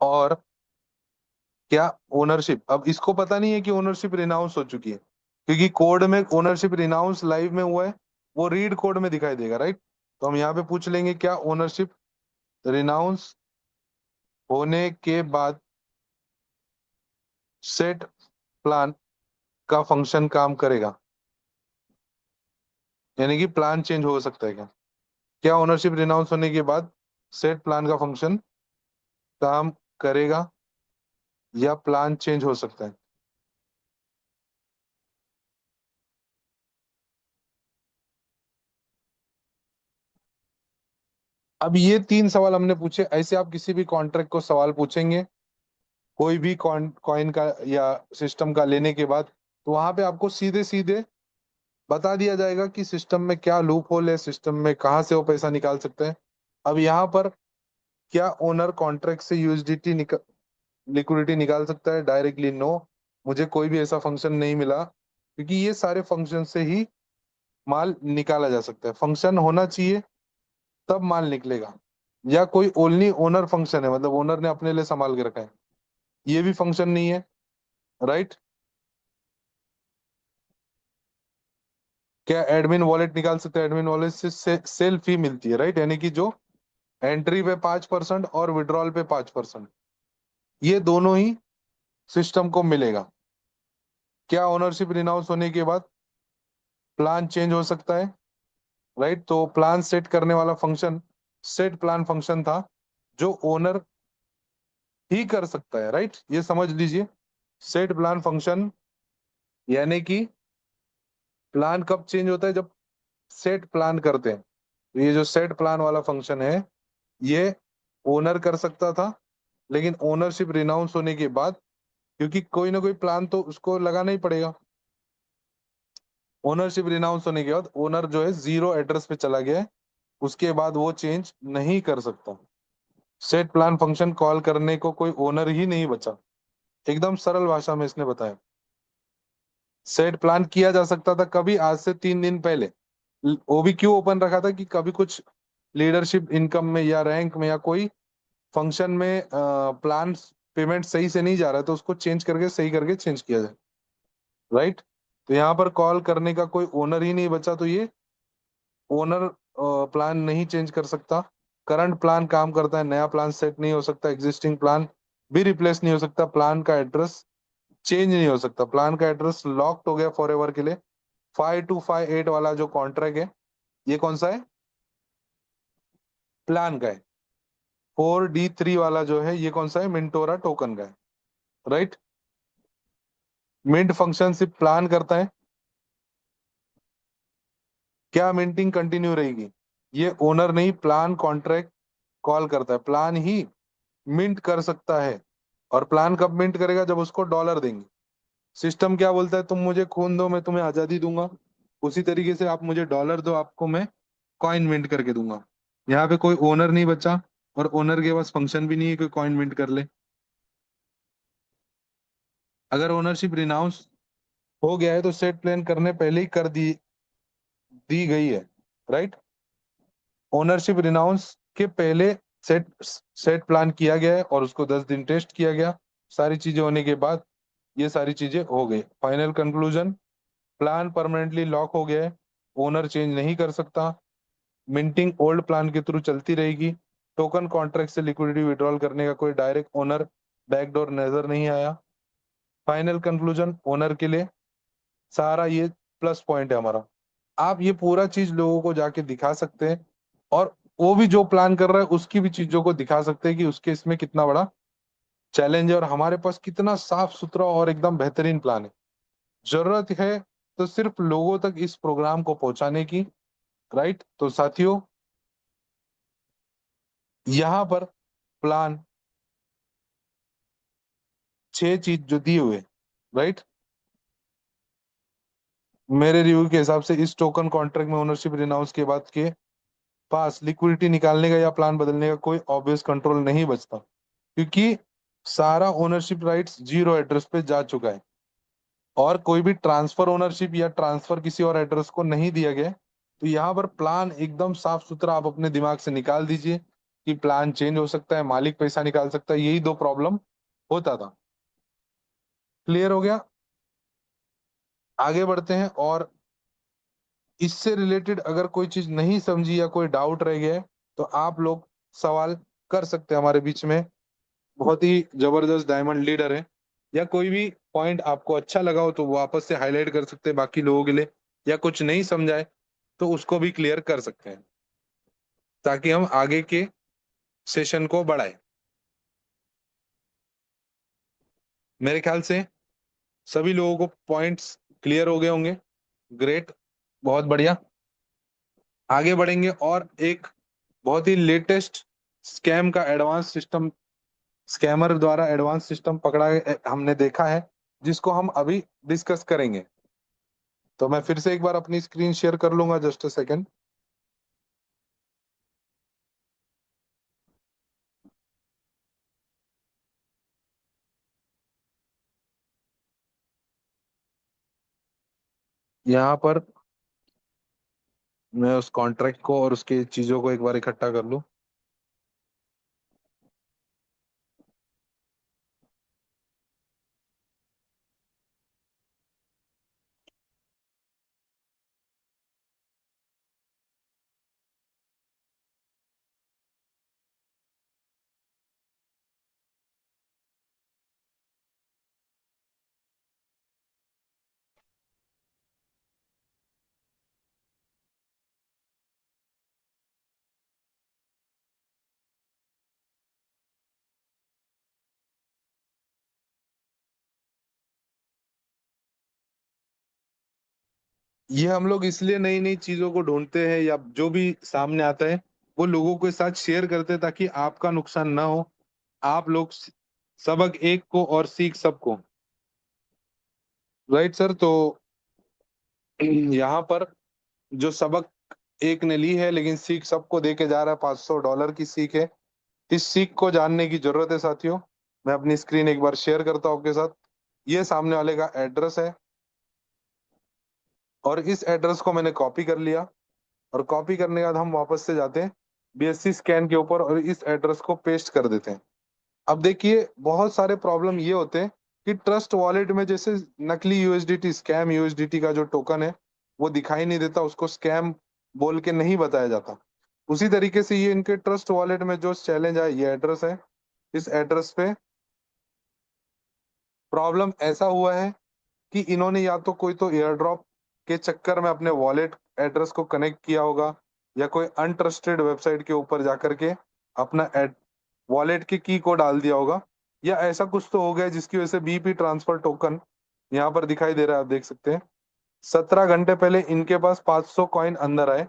और क्या ओनरशिप, अब इसको पता नहीं है कि ओनरशिप रिनाउंस हो चुकी है, क्योंकि कोड में ओनरशिप रिनाउंस लाइव में हुआ है, वो रीड कोड में दिखाई देगा, राइट। तो हम यहाँ पे पूछ लेंगे क्या ओनरशिप रिनाउंस होने के बाद सेट प्लान का फंक्शन काम करेगा, यानी कि प्लान चेंज हो सकता है क्या? क्या ओनरशिप रिनाउंस होने के बाद सेट प्लान का फंक्शन काम करेगा या प्लान चेंज हो सकता है? अब ये 3 सवाल हमने पूछे। ऐसे आप किसी भी कॉन्ट्रैक्ट को सवाल पूछेंगे, कोई भी कॉइन का या सिस्टम का लेने के बाद, तो वहां पे आपको सीधे सीधे बता दिया जाएगा कि सिस्टम में क्या लूप होल है, सिस्टम में कहाँ से वो पैसा निकाल सकते हैं। अब यहाँ पर क्या ओनर कॉन्ट्रैक्ट से यूएसडीटी लिक्विडिटी निकाल सकता है डायरेक्टली? नो, मुझे कोई भी ऐसा फंक्शन नहीं मिला, क्योंकि ये सारे फंक्शन से ही माल निकाला जा सकता है। फंक्शन होना चाहिए तब माल निकलेगा, या कोई ओनली ओनर फंक्शन है, मतलब ओनर ने अपने लिए संभाल के रखा है, ये भी फंक्शन नहीं है, राइट? क्या एडमिन वॉलेट निकाल सकते हैं? एडमिन वॉलेट से सेल फी मिलती है, राइट, यानी कि जो एंट्री पे 5% और विड्रॉल पे 5%, ये दोनों ही सिस्टम को मिलेगा। क्या ओनरशिप रिनाउंस होने के बाद प्लान चेंज हो सकता है? राइट, तो प्लान सेट करने वाला फंक्शन सेट प्लान फंक्शन था, जो ओनर ही कर सकता है, राइट, ये समझ लीजिए। सेट प्लान फंक्शन, यानी कि प्लान कब चेंज होता है? जब सेट प्लान करते हैं। तो ये जो सेट प्लान वाला फंक्शन है, ये ओनर कर सकता था, लेकिन ओनरशिप रिनाउंस होने के बाद, क्योंकि कोई ना कोई प्लान तो उसको लगाना ही पड़ेगा, ओनरशिप रिनाउंस होने के बाद ओनर जो है जीरो एड्रेस पे चला गया है, उसके बाद वो चेंज नहीं कर सकता। सेट प्लान फंक्शन कॉल करने को कोई ओनर ही नहीं बचा। एकदम सरल भाषा में इसने बताया। सेट प्लान किया जा सकता था कभी, आज से 3 दिन पहले। वो भी क्यों ओपन रखा था? कि कभी कुछ लीडरशिप इनकम में या रैंक में या कोई फंक्शन में प्लान पेमेंट सही से नहीं जा रहा है, तो उसको चेंज करके सही करके चेंज किया जाए, राइट। तो यहाँ पर कॉल करने का कोई ओनर ही नहीं बचा, तो ये ओनर प्लान नहीं चेंज कर सकता। करंट प्लान काम करता है, नया प्लान सेट नहीं हो सकता, एग्जिस्टिंग प्लान भी रिप्लेस नहीं हो सकता, प्लान का एड्रेस चेंज नहीं हो सकता, प्लान का एड्रेस लॉक्ड हो गया फॉर एवर के लिए। 5258 वाला जो कॉन्ट्रैक्ट है, ये कौन सा है? प्लान का है। 4D3 वाला जो है, ये कौन सा है? मिंटोरा टोकन का है, राइट। मिंट फंक्शन सिर्फ प्लान करता है। क्या मिंटिंग कंटिन्यू रहेगी? ये ओनर नहीं, प्लान कॉन्ट्रैक्ट कॉल करता है, प्लान ही मिंट कर सकता है। और प्लान कब मिंट करेगा? जब उसको डॉलर देंगे। सिस्टम क्या बोलता है? तुम मुझे खून दो, मैं तुम्हें आजादी दूंगा। उसी तरीके से आप मुझे डॉलर दो, आपको मैं कॉइन मिंट करके दूंगा। यहाँ पे कोई ओनर नहीं बचा, और ओनर के पास फंक्शन भी नहीं है कोई कॉइन मिंट कर ले। अगर ओनरशिप रिनाउंस हो गया है, तो सेट प्लान करने पहले ही कर दी गई है, राइट। ओनरशिप रिनाउंस के पहले सेट सेट प्लान किया गया है, और उसको 10 दिन टेस्ट किया गया। सारी चीजें होने के बाद ये सारी चीजें हो गई। Final conclusion, plan permanently lock हो गया है, ओनर चेंज नहीं कर सकता। मिंटिंग ओल्ड प्लान के थ्रू चलती रहेगी। टोकन कॉन्ट्रैक्ट से लिक्विडिटी विड्रॉल करने का कोई डायरेक्ट ओनर बैकडोर नजर नहीं आया। फाइनल कंक्लूजन ओनर के लिए सारा ये प्लस पॉइंट है हमारा। आप ये पूरा चीज लोगों को जाके दिखा सकते हैं, और वो भी जो प्लान कर रहा है उसकी भी चीजों को दिखा सकते हैं कि उसके इसमें कितना बड़ा चैलेंज है, और हमारे पास कितना साफ सुथरा और एकदम बेहतरीन प्लान है। जरूरत है तो सिर्फ लोगों तक इस प्रोग्राम को पहुंचाने की, राइट। तो साथियों, यहाँ पर प्लान 6 चीज जो दिए हुए, राइट, मेरे रिव्यू के हिसाब से इस टोकन कॉन्ट्रैक्ट में ओनरशिप रिनाउंस के बाद के पास लिक्विडिटी निकालने का या प्लान बदलने का कोई ऑब्वियस कंट्रोल नहीं बचता, क्योंकि सारा ओनरशिप राइट्स जीरो एड्रेस पे जा चुका है, और कोई भी ट्रांसफर ओनरशिप या ट्रांसफर किसी और एड्रेस को नहीं दिया गया है। तो यहाँ पर प्लान एकदम साफ सुथरा, आप अपने दिमाग से निकाल दीजिए कि प्लान चेंज हो सकता है, मालिक पैसा निकाल सकता है, यही दो प्रॉब्लम होता था। क्लियर हो गया? आगे बढ़ते हैं, और इससे रिलेटेड अगर कोई चीज नहीं समझी या कोई डाउट रह गया है, तो आप लोग सवाल कर सकते हैं हमारे बीच में। बहुत ही जबरदस्त डायमंड लीडर है। या कोई भी पॉइंट आपको अच्छा लगा हो तो वापस से हाईलाइट कर सकते हैं बाकी लोगों के लिए, या कुछ नहीं समझाए तो उसको भी क्लियर कर सकते हैं, ताकि हम आगे के सेशन को बढ़ाएं। मेरे ख्याल से सभी लोगों को पॉइंट्स क्लियर हो गए होंगे। ग्रेट, बहुत बढ़िया। आगे बढ़ेंगे और एक बहुत ही लेटेस्ट स्कैम का एडवांस सिस्टम, स्कैमर द्वारा एडवांस सिस्टम पकड़ा हमने देखा है, जिसको हम अभी डिस्कस करेंगे। तो मैं फिर से एक बार अपनी स्क्रीन शेयर कर लूंगा, जस्ट अ सेकेंड। यहाँ पर मैं उस कॉन्ट्रैक्ट को और उसके चीजों को एक बार इकट्ठा कर लूं। ये हम लोग इसलिए नई नई चीजों को ढूंढते हैं, या जो भी सामने आता है वो लोगों के साथ शेयर करते हैं, ताकि आपका नुकसान ना हो। आप लोग सबक एक को और सीख सबको। Right sir. तो यहाँ पर जो सबक एक ने ली है लेकिन सीख सबको दे के जा रहा है, $500 की सीख है। इस सीख को जानने की जरूरत है साथियों। मैं अपनी स्क्रीन एक बार शेयर करता हूँ आपके साथ। ये सामने वाले का एड्रेस है, और इस एड्रेस को मैंने कॉपी कर लिया। और कॉपी करने के बाद हम वापस से जाते हैं बीएससी स्कैन के ऊपर और इस एड्रेस को पेस्ट कर देते हैं। अब देखिए, बहुत सारे प्रॉब्लम ये होते हैं कि ट्रस्ट वॉलेट में जैसे नकली यूएसडीटी, स्कैम यूएसडीटी का जो टोकन है वो दिखाई नहीं देता, उसको स्कैम बोल के नहीं बताया जाता। उसी तरीके से ये इनके ट्रस्ट वॉलेट में जो चैलेंज है, ये एड्रेस है। इस एड्रेस पे प्रॉब्लम ऐसा हुआ है कि इन्होंने या तो कोई तो एयर ड्रॉप के चक्कर में अपने वॉलेट एड्रेस को कनेक्ट किया होगा, या कोई अनट्रस्टेड वेबसाइट के ऊपर जाकर के अपना वॉलेट की की को डाल दिया होगा, या ऐसा कुछ तो हो गया जिसकी वजह से बीपी ट्रांसफर टोकन यहाँ पर दिखाई दे रहा है, आप देख सकते हैं। 17 घंटे पहले इनके पास 500 कॉइन अंदर आए,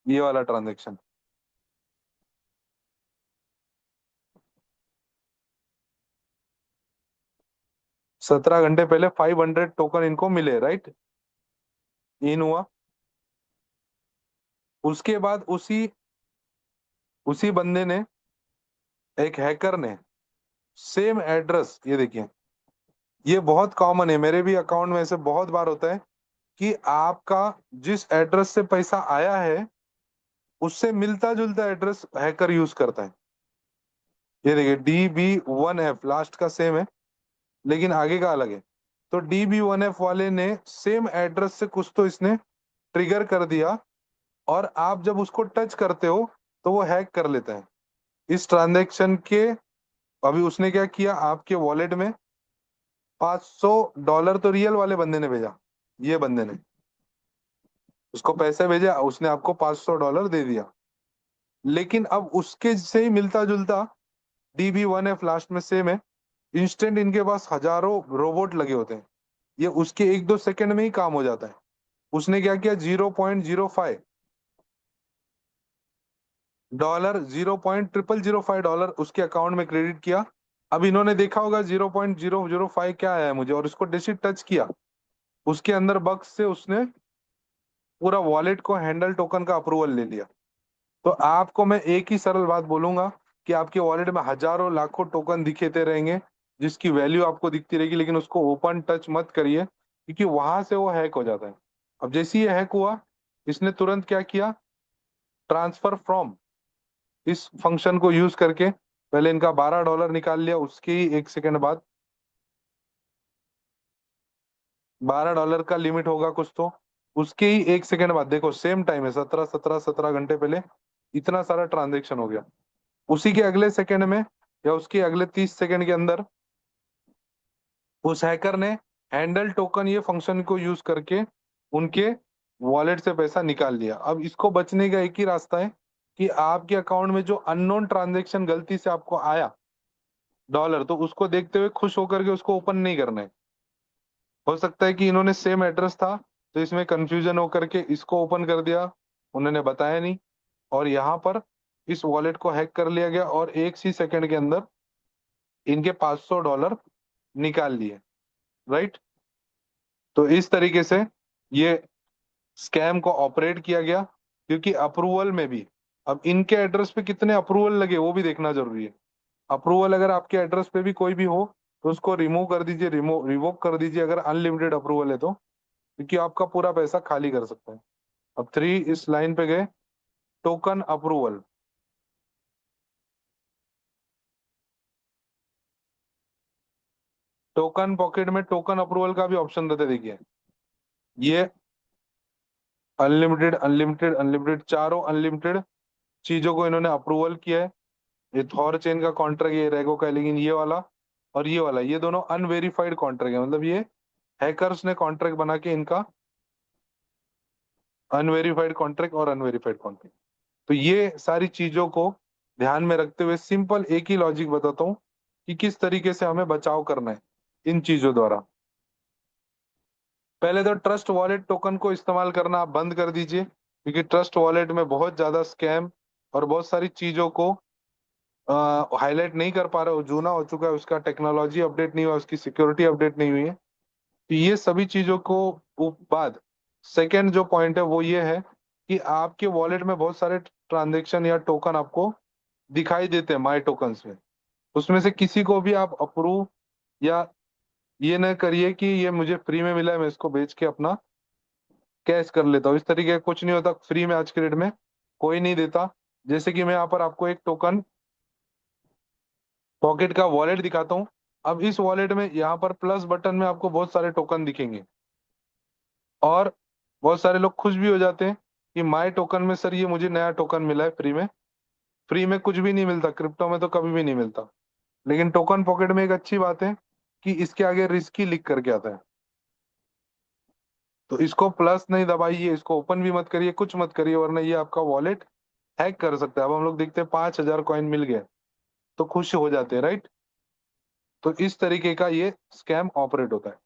ये वाला ट्रांजेक्शन। 17 घंटे पहले 500 टोकन इनको मिले, राइट। इन हुआ। उसके बाद उसी उसी बंदे ने, एक हैकर ने, सेम एड्रेस, ये देखिए, ये बहुत कॉमन है, मेरे भी अकाउंट में ऐसे बहुत बार होता है कि आपका जिस एड्रेस से पैसा आया है उससे मिलता जुलता एड्रेस हैकर यूज करता है। ये देखिए, DB1F लास्ट का सेम है, लेकिन आगे का अलग है। तो DB1F वाले ने सेम एड्रेस से कुछ तो इसने ट्रिगर कर दिया, और आप जब उसको टच करते हो तो वो हैक कर लेता है इस ट्रांजैक्शन के। अभी उसने क्या किया, आपके वॉलेट में $500 तो रियल वाले बंदे ने भेजा, ये बंदे ने उसको पैसे भेजे, उसने आपको $500 दे दिया। लेकिन अब उसके से ही मिलता जुलता DB1F लास्ट में सेम है, इंस्टेंट इनके पास हजारों रोबोट लगे होते हैं, ये उसके 1-2 सेकंड में ही काम हो जाता है। उसने क्या किया, $0.005 उसके अकाउंट में क्रेडिट किया। अब इन्होंने देखा होगा 0.005 क्या आया है मुझे, और इसको जैसे टच किया, उसके अंदर बक्स से उसने पूरा वॉलेट को हैंडल टोकन का अप्रूवल ले लिया। तो आपको मैं एक ही सरल बात बोलूंगा कि आपके वॉलेट में हजारों लाखों टोकन दिखेते रहेंगे, जिसकी वैल्यू आपको दिखती रहेगी, लेकिन उसको ओपन टच मत करिए, क्योंकि वहां से वो हैक हो जाता है। अब जैसे ही ये हैक हुआ, इसने तुरंत क्या किया, ट्रांसफर फ्रॉम, इस फंक्शन को यूज करके पहले इनका $12 निकाल लिया, उसके ही 1 सेकंड बाद, $12 का लिमिट होगा कुछ तो, उसके ही 1 सेकंड बाद देखो, सेम टाइम है, 17 17 17 घंटे पहले इतना सारा ट्रांजेक्शन हो गया। उसी के अगले सेकंड में या उसके अगले 30 सेकंड के अंदर उस हैकर ने हैंडल टोकन ये फंक्शन को यूज करके उनके वॉलेट से पैसा निकाल लिया। अब इसको बचने का एक ही रास्ता है कि आपके अकाउंट में जो अननोन ट्रांजेक्शन गलती से आपको आया डॉलर, तो उसको देखते हुए खुश होकर के उसको ओपन नहीं करना है। हो सकता है कि इन्होंने सेम एड्रेस था तो इसमें कंफ्यूजन होकर के इसको ओपन कर दिया, उन्होंने बताया नहीं, और यहाँ पर इस वॉलेट को हैक कर लिया गया और एक ही सेकंड के अंदर इनके $500 निकाल लिए। राइट। तो इस तरीके से ये स्कैम को ऑपरेट किया गया, क्योंकि अप्रूवल में भी अब इनके एड्रेस पे कितने अप्रूवल लगे वो भी देखना जरूरी है। अप्रूवल अगर आपके एड्रेस पे भी कोई भी हो तो उसको रिमूव कर दीजिए, रिवोक कर दीजिए अगर अनलिमिटेड अप्रूवल है तो, क्योंकि आपका पूरा पैसा खाली कर सकते हैं। अब 3 इस लाइन पे गए, टोकन अप्रूवल। टोकन पॉकेट में टोकन अप्रूवल का भी ऑप्शन रहता है, देखिए ये अनलिमिटेड अनलिमिटेड अनलिमिटेड, चारों अनलिमिटेड चीजों को इन्होंने अप्रूवल किया है। ये थॉर चेन का कॉन्ट्रैक्ट, ये रेगो का, लेकिन ये वाला और ये वाला, ये दोनों अनवेरिफाइड कॉन्ट्रैक्ट है। मतलब ये हैकर्स ने कॉन्ट्रैक्ट बना के इनका अनवेरिफाइड कॉन्ट्रैक्ट और अनवेरिफाइड कॉन्ट्रैक्ट। तो ये सारी चीजों को ध्यान में रखते हुए सिंपल एक ही लॉजिक बताता हूँ कि किस तरीके से हमें बचाव करना है इन चीजों द्वारा। पहले तो ट्रस्ट वॉलेट टोकन को इस्तेमाल करना आप बंद कर दीजिए, क्योंकि ट्रस्ट वॉलेट में बहुत ज्यादा स्कैम और बहुत सारी चीजों को हाईलाइट नहीं कर पा रहे हो, जूना हो चुका है, उसका टेक्नोलॉजी अपडेट नहीं हुआ, उसकी सिक्योरिटी अपडेट नहीं हुई है। तो ये सभी चीजों को बाद सेकेंड जो पॉइंट है वो ये है कि आपके वॉलेट में बहुत सारे ट्रांजेक्शन या टोकन आपको दिखाई देते हैं माई टोकन्स में। उसमें से किसी को भी आप अप्रूव या ये न करिए कि ये मुझे फ्री में मिला है मैं इसको बेच के अपना कैश कर लेता हूँ। इस तरीके का कुछ नहीं होता फ्री में, आज के डेट में कोई नहीं देता। जैसे कि मैं यहाँ पर आपको एक टोकन पॉकेट का वॉलेट दिखाता हूँ। अब इस वॉलेट में यहाँ पर प्लस बटन में आपको बहुत सारे टोकन दिखेंगे और बहुत सारे लोग खुश भी हो जाते हैं कि माय टोकन में सर ये मुझे नया टोकन मिला है फ्री में। फ्री में कुछ भी नहीं मिलता, क्रिप्टो में तो कभी भी नहीं मिलता। लेकिन टोकन पॉकेट में एक अच्छी बात है कि इसके आगे रिस्की लिख करके आता है। तो इसको प्लस नहीं दबाइए, इसको ओपन भी मत करिए, कुछ मत करिए, वरना ये आपका वॉलेट हैक कर सकता है। अब हम लोग देखते हैं 5,000 कॉइन मिल गए तो खुश हो जाते हैं, राइट। तो इस तरीके का ये स्कैम ऑपरेट होता है।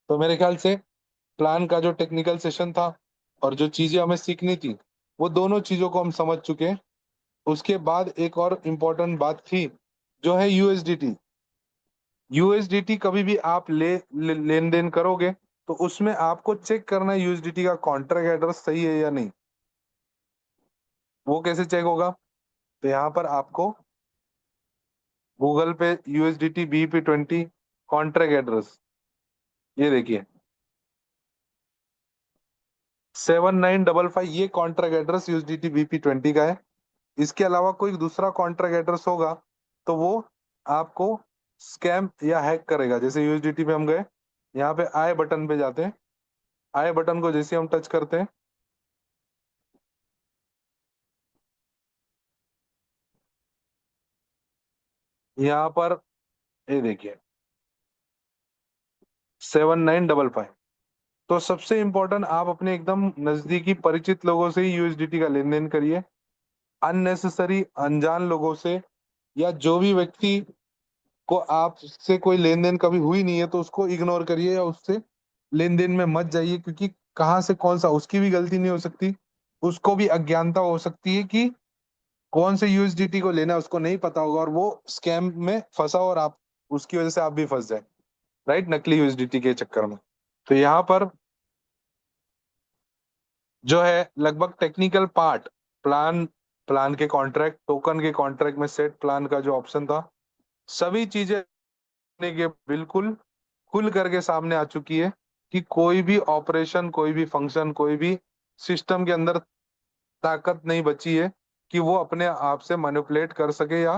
तो मेरे ख्याल से प्लान का जो टेक्निकल सेशन था और जो चीजें हमें सीखनी थी वो दोनों चीजों को हम समझ चुके हैं। उसके बाद एक और इम्पोर्टेंट बात थी जो है यूएसडीटी। यूएसडीटी कभी भी आप लेन देन करोगे तो उसमें आपको चेक करना है यूएसडीटी का कॉन्ट्रैक्ट एड्रेस सही है या नहीं। वो कैसे चेक होगा? तो यहाँ पर आपको गूगल पे यूएसडीटी BP20 कॉन्ट्रैक्ट एड्रेस, ये देखिए 7955, ये कॉन्ट्रैक्ट एड्रेस यूएसडीटी BP20 का है। इसके अलावा कोई दूसरा कॉन्ट्रैक्ट एड्रेस होगा तो वो आपको स्कैम या हैक करेगा। जैसे यूएसडीटी पे हम गए, यहाँ पे आई बटन पे जाते हैं, आई बटन को जैसे हम टच करते हैं, यहाँ पर ये देखिए 7955। तो सबसे इम्पोर्टेंट, आप अपने एकदम नजदीकी परिचित लोगों से ही यूएसडीटी का लेन देन करिए। अननेसेसरी अनजान लोगों से या जो भी व्यक्ति को आपसे कोई लेन देन कभी हुई नहीं है तो उसको इग्नोर करिए या उससे लेन देन में मत जाइए, क्योंकि कहाँ से कौन सा, उसकी भी गलती नहीं हो सकती, उसको भी अज्ञानता हो सकती है कि कौन से यूएसडीटी को लेना है, उसको नहीं पता होगा और वो स्कैम में फंसा और आप उसकी वजह से आप भी फंस जाए, राइट, नकली यूएसडीटी के चक्कर में। तो यहाँ पर जो है लगभग टेक्निकल पार्ट, प्लान, प्लान के कॉन्ट्रैक्ट, टोकन के कॉन्ट्रैक्ट में सेट प्लान का जो ऑप्शन था, सभी चीजें के बिल्कुल खुल करके सामने आ चुकी है कि कोई भी ऑपरेशन, कोई भी फंक्शन, कोई भी सिस्टम के अंदर ताकत नहीं बची है कि वो अपने आप से मैनिपुलेट कर सके या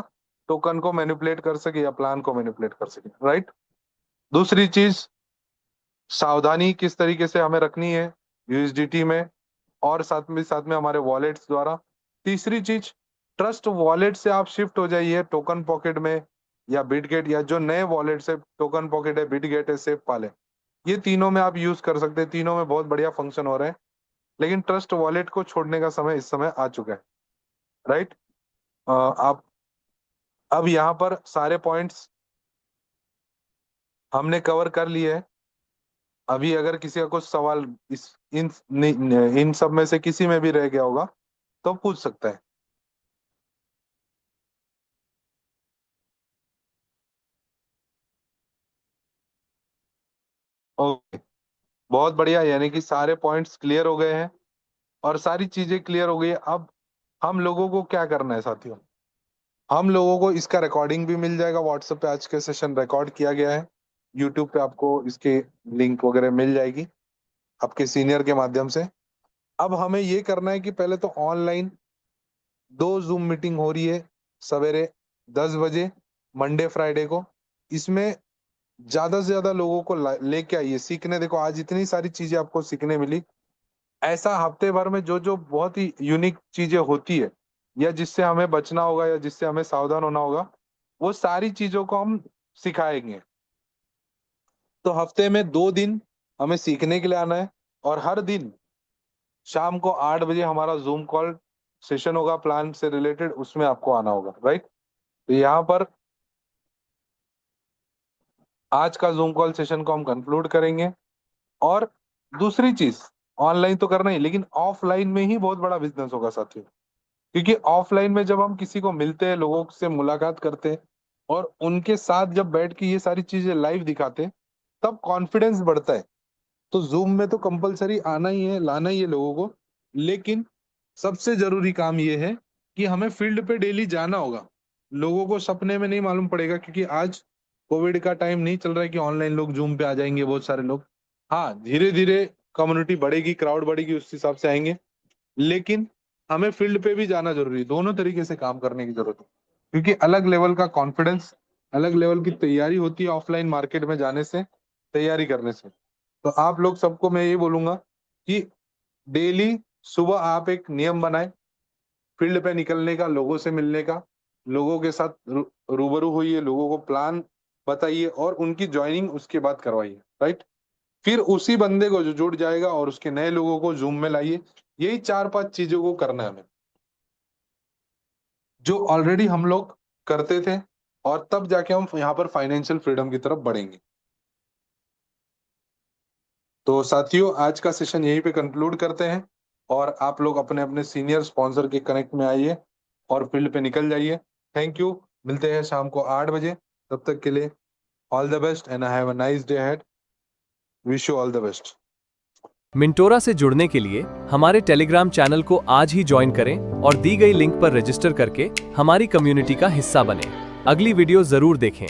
टोकन को मैनिपुलेट कर सके या प्लान को मैनिपुलेट कर सके, राइट। दूसरी चीज, सावधानी किस तरीके से हमें रखनी है यूएसडीटी में और साथ में हमारे वॉलेट्स द्वारा। तीसरी चीज, ट्रस्ट वॉलेट से आप शिफ्ट हो जाइए टोकन पॉकेट में या बिटगेट, या जो नए वॉलेट से टोकन पॉकेट है, बिटगेट है, सेफ पाले, ये तीनों में आप यूज कर सकते हैं। तीनों में बहुत बढ़िया फंक्शन हो रहे हैं, लेकिन ट्रस्ट वॉलेट को छोड़ने का समय इस समय आ चुका है, राइट। आप अब यहाँ पर सारे पॉइंट्स हमने कवर कर लिए हैं। अभी अगर किसी का कुछ सवाल इन सब में से किसी में भी रह गया होगा तो पूछ सकता है। ओके, बहुत बढ़िया, यानी कि सारे पॉइंट्स क्लियर हो गए हैं और सारी चीजें क्लियर हो गई है। अब हम लोगों को क्या करना है साथियों, हम लोगों को इसका रिकॉर्डिंग भी मिल जाएगा। व्हाट्सएप पे आज के सेशन रिकॉर्ड किया गया है, यूट्यूब पे आपको इसके लिंक वगैरह मिल जाएगी आपके सीनियर के माध्यम से। अब हमें ये करना है कि पहले तो ऑनलाइन 2 जूम मीटिंग हो रही है सवेरे 10 बजे मंडे फ्राइडे को। इसमें ज्यादा से ज्यादा लोगों को लेके आइए सीखने। देखो आज इतनी सारी चीजें आपको सीखने मिली, ऐसा हफ्ते भर में जो जो बहुत ही यूनिक चीजें होती है या जिससे हमें बचना होगा या जिससे हमें सावधान होना होगा, वो सारी चीजों को हम सिखाएंगे। तो हफ्ते में 2 दिन हमें सीखने के लिए आना है और हर दिन शाम को 8 बजे हमारा जूम कॉल सेशन होगा प्लान से रिलेटेड, उसमें आपको आना होगा, राइट। तो यहाँ पर आज का जूम कॉल सेशन को हम कंक्लूड करेंगे। और दूसरी चीज, ऑनलाइन तो करना ही, लेकिन ऑफलाइन में ही बहुत बड़ा बिजनेस होगा साथियों। क्योंकि ऑफलाइन में जब हम किसी को मिलते हैं, लोगों से मुलाकात करते हैं और उनके साथ जब बैठ के ये सारी चीजें लाइव दिखाते हैं, तब कॉन्फिडेंस बढ़ता है। तो जूम में तो कंपलसरी आना ही है, लाना ही है लोगों को, लेकिन सबसे जरूरी काम ये है कि हमें फील्ड पे डेली जाना होगा। लोगों को सपने में नहीं मालूम पड़ेगा, क्योंकि आज कोविड का टाइम नहीं चल रहा है कि ऑनलाइन लोग जूम पे आ जाएंगे बहुत सारे लोग। हाँ, धीरे धीरे कम्युनिटी बढ़ेगी, क्राउड बढ़ेगी, उस हिसाब से आएंगे, लेकिन हमें फील्ड पे भी जाना जरूरी है। दोनों तरीके से काम करने की जरूरत है, क्योंकि अलग लेवल का कॉन्फिडेंस, अलग लेवल की तैयारी होती है ऑफलाइन मार्केट में जाने से, तैयारी करने से। तो आप लोग सबको मैं ये बोलूंगा कि डेली सुबह आप एक नियम बनाएं फील्ड पे निकलने का, लोगों से मिलने का, लोगों के साथ रूबरू होइए, लोगों को प्लान बताइए और उनकी ज्वाइनिंग उसके बाद करवाइए, राइट। फिर उसी बंदे को जो जुड़ जाएगा और उसके नए लोगों को जूम में लाइए। यही 4-5 चीजों को करना है हमें, जो ऑलरेडी हम लोग करते थे, और तब जाके हम यहाँ पर फाइनेंशियल फ्रीडम की तरफ बढ़ेंगे। तो साथियों, आज का सेशन यहीं पे कंक्लूड करते हैं और आप लोग अपने अपने सीनियर स्पॉन्सर के कनेक्ट में आइए और फील्ड पे निकल जाइए। थैंक यू, मिलते हैं शाम को 8 बजे। तब तक के लिए all the best and have a nice day ahead. Wish you all the best. मिंटोरा से जुड़ने के लिए हमारे टेलीग्राम चैनल को आज ही ज्वाइन करें और दी गई लिंक पर रजिस्टर करके हमारी कम्युनिटी का हिस्सा बनें। अगली वीडियो जरूर देखें।